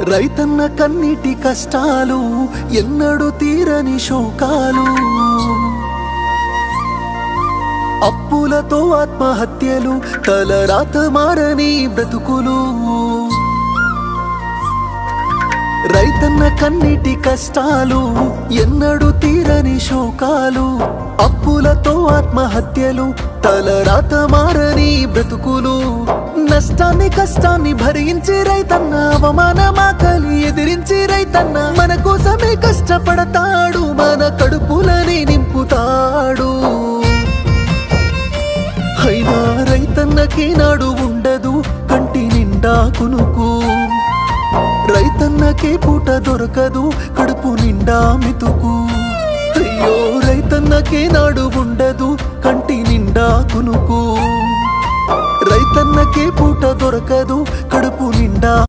రైతన్న కన్నీటి కష్టాలు ఎన్నడూ తీరని శోకాలు అప్పులతో ఆత్మహత్యలు తలరాత మారని బ్రతుకులు రైతన్న కన్నీటి కష్టాలు ఎన్నడూ తీరని శోకాలు అప్పులతో ఆత్మహత్యలు తలరాత మారని బ్రతుకులు నష్టాన్ని కష్టాన్ని భరించి రైతన్న అవమానమాకలి ఎదిరించి రైతన్న మన కోసమే కష్టపడతాడు మన కడుపులని నింపుతాడు అయినా రైతన్నకి నాడు ఉండదు కంటి నిండా కునుకు రైతన్నకే పూట దొరకదు కడుపు నిండా మితుకు అయ్యో రైతన్నకే నాడు ఉండదు కంటి నిండా కునుకు రైతన్నకే పూట దొరకదు కడుపు నిండా